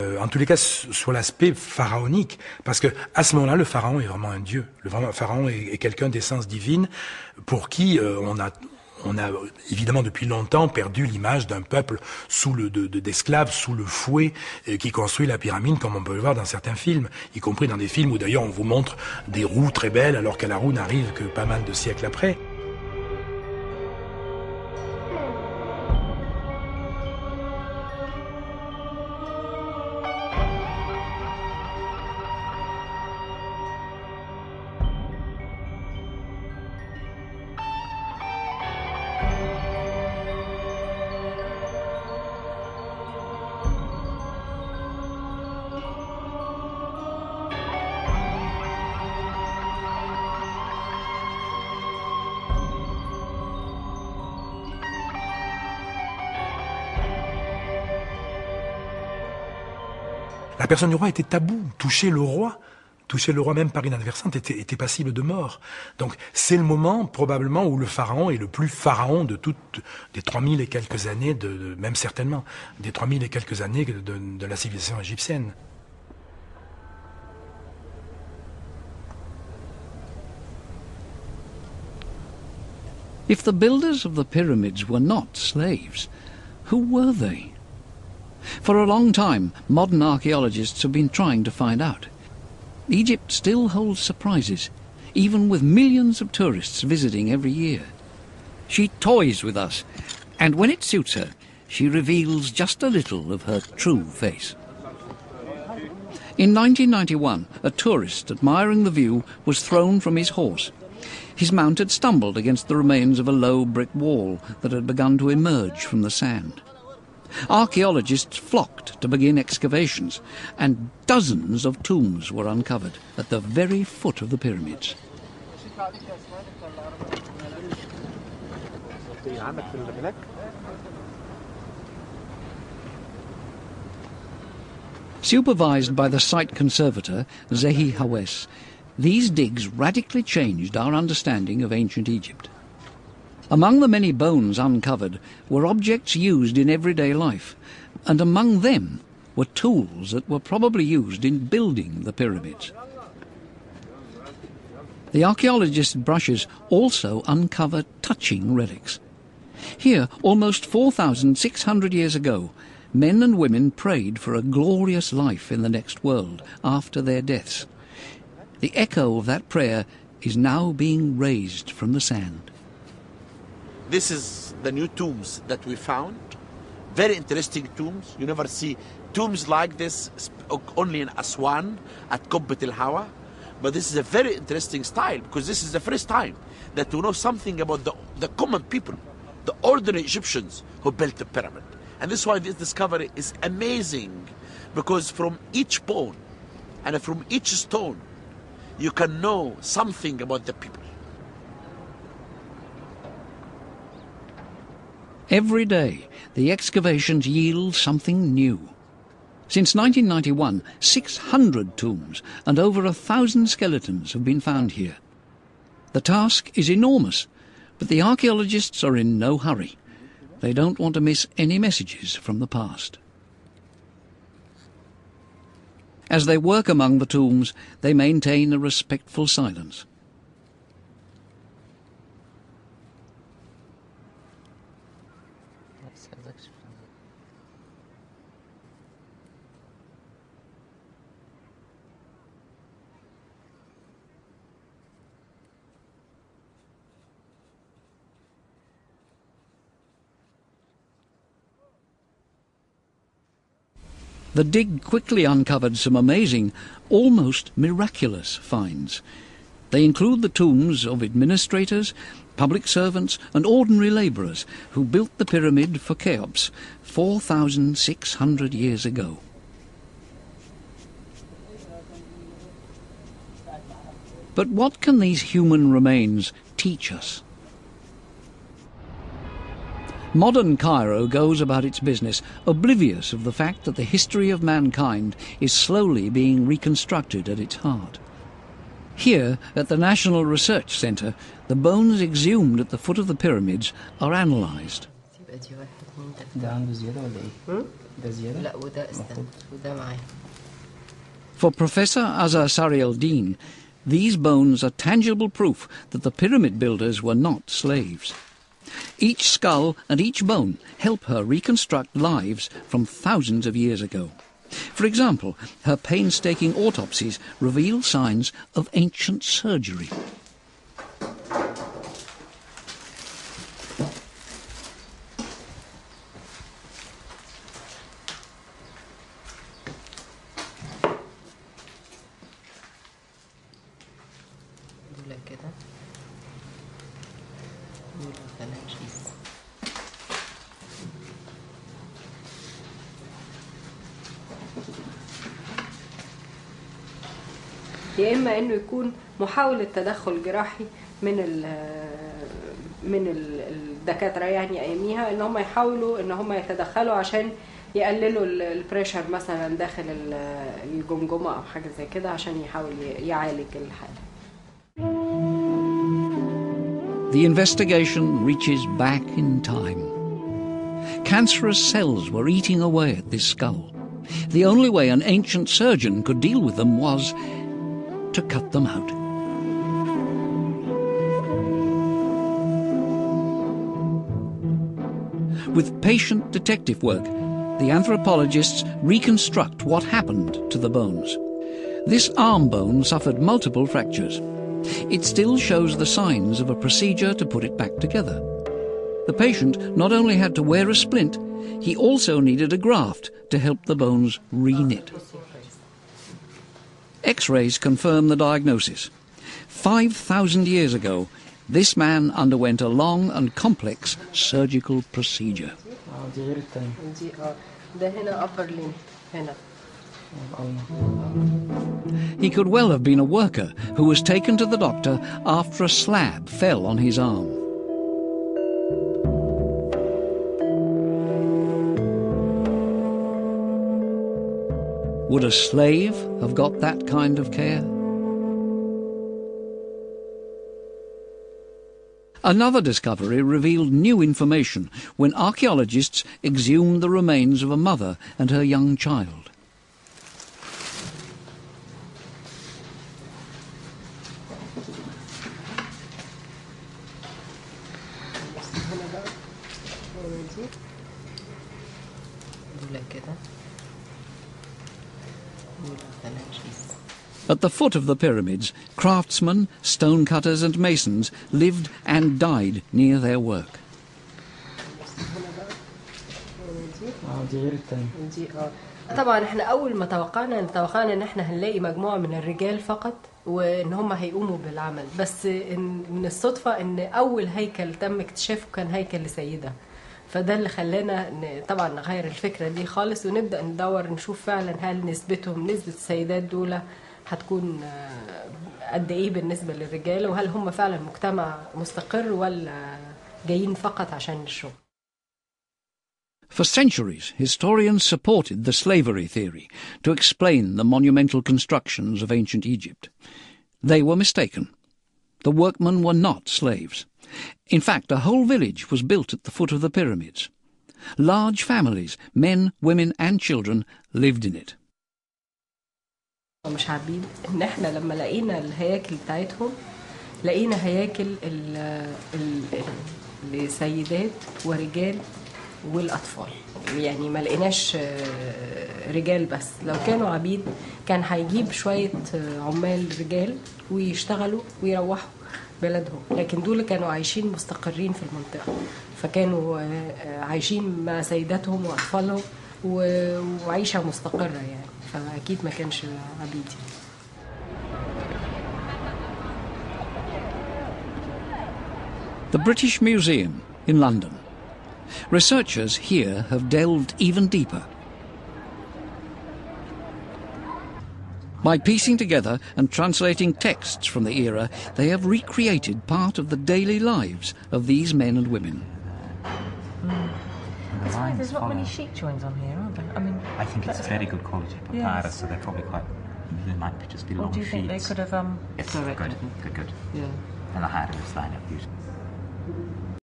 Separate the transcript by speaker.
Speaker 1: En tous les cas, sur l'aspect pharaonique, parce que à ce moment-là, le pharaon est vraiment un dieu. Le pharaon est quelqu'un d'essence divine, pour qui on a évidemment depuis longtemps perdu l'image d'un peuple d'esclaves sous le fouet qui construit la pyramide, comme on peut le voir dans certains films, y compris dans des films où d'ailleurs on vous montre des roues très belles alors qu'à la roue n'arrive que pas mal de siècles après. La personne du roi était tabou. Toucher le roi même par inadvertance était passible de mort. Donc c'est le moment probablement où le pharaon est le plus pharaon de toutes des 3000 et quelques années, même certainement, des 3000 et quelques années de la civilisation égyptienne.
Speaker 2: If the builders of the pyramids were not slaves, who were they? For a long time, modern archaeologists have been trying to find out. Egypt still holds surprises, even with millions of tourists visiting every year. She toys with us, and when it suits her, she reveals just a little of her true face. In 1991, a tourist admiring the view was thrown from his horse. His mount had stumbled against the remains of a low brick wall that had begun to emerge from the sand. Archaeologists flocked to begin excavations, and dozens of tombs were uncovered at the very foot of the pyramids. Supervised by the site conservator, Zehi Hawes, these digs radically changed our understanding of ancient Egypt. Among the many bones uncovered were objects used in everyday life, and among them were tools that were probably used in building the pyramids. The archaeologists' brushes also uncovered touching relics. Here, almost 4,600 years ago, men and women prayed for a glorious life in the next world after their deaths. The echo of that prayer is now being raised from the sand.
Speaker 3: This is the new tombs that we found. Very interesting tombs. You never see tombs like this only in Aswan at Qubbat al-Hawa. But this is a very interesting style because this is the first time that we know something about the common people, the ordinary Egyptians who built the pyramid. And this is why this discovery is amazing, because from each bone and from each stone you can know something about the people.
Speaker 2: Every day, the excavations yield something new. Since 1991, 600 tombs and over 1,000 skeletons have been found here. The task is enormous, but the archaeologists are in no hurry. They don't want to miss any messages from the past. As they work among the tombs, they maintain a respectful silence. The dig quickly uncovered some amazing, almost miraculous finds. They include the tombs of administrators, public servants and ordinary labourers who built the pyramid for Cheops 4,600 years ago. But what can these human remains teach us? Modern Cairo goes about its business oblivious of the fact that the history of mankind is slowly being reconstructed at its heart. Here, at the National Research Centre, the bones exhumed at the foot of the pyramids are analysed.
Speaker 4: لا وده استنى وده معاه.
Speaker 2: For Professor Azhar Sari-el-Din, these bones are tangible proof that the pyramid builders were not slaves. Each skull and each bone help her reconstruct lives from thousands of years ago. For example, her painstaking autopsies reveal signs of ancient surgery.
Speaker 5: يا إما إنه يكون محاولة تدخل جراحي من الدكاترة يعني أياميها إن هم يحاولوا إن هم يتدخلوا عشان يقللوا البريشر مثلا داخل الجمجمة أو حاجة زي كده عشان يحاول يعالج الحالة.
Speaker 2: The investigation reaches back in time. Cancerous cells were eating away at this skull. The only way an ancient surgeon could deal with them was to cut them out. With patient detective work, the anthropologists reconstruct what happened to the bones. This arm bone suffered multiple fractures. It still shows the signs of a procedure to put it back together. The patient not only had to wear a splint, he also needed a graft to help the bones re-knit. X-rays confirm the diagnosis. 5,000 years ago, this man underwent a long and complex surgical procedure. He could well have been a worker who was taken to the doctor after a slab fell on his arm. Would a slave have got that kind of care? Another discovery revealed new information when archaeologists exhumed the remains of a mother and her young child. At the foot of the pyramids, craftsmen, stonecutters and masons lived and died near their work.
Speaker 5: طبعا احنا اول ما توقعنا ان احنا هنلاقي مجموعه من الرجال فقط وان هم هيقوموا بالعمل بس من الصدفه ان اول هيكل تم اكتشافه كان هيكل لسيده فده اللي خلانا طبعا نغير الفكره دي خالص ونبدا ندور نشوف فعلا هل نسبه السيدات دول هتكون قد ايه بالنسبه للرجال وهل هم فعلا مجتمع مستقر ولا جايين فقط عشان الشغل.
Speaker 2: For centuries, historians supported the slavery theory to explain the monumental constructions of ancient Egypt. They were mistaken. The workmen were not slaves. In fact, a whole village was built at the foot of the pyramids. Large families, men, women and children, lived in it.
Speaker 5: مش عبيد ان احنا لما لقينا الهياكل بتاعتهم لقينا هياكل لسيدات ورجال والاطفال يعني ما لقيناش رجال بس لو كانوا عبيد كان هيجيب شويه عمال رجال ويشتغلوا ويروحوا بلدهم لكن دول كانوا عايشين مستقرين في المنطقه فكانوا عايشين مع سيداتهم واطفالهم وعيشه مستقره يعني فاكيد ما كانش عبيد.
Speaker 2: The British Museum in London. Researchers here have delved even deeper. By piecing together and translating texts from the era, they have recreated part of the daily lives of these men and women.
Speaker 6: That's why there's not many sheep joins on here, aren't there? I think it's very good quality papyrus, so they're probably quite. They might just be long sheets. Or do you think they could have? Yes, good.
Speaker 5: Yeah.
Speaker 6: And the heart of it's lined up beautifully.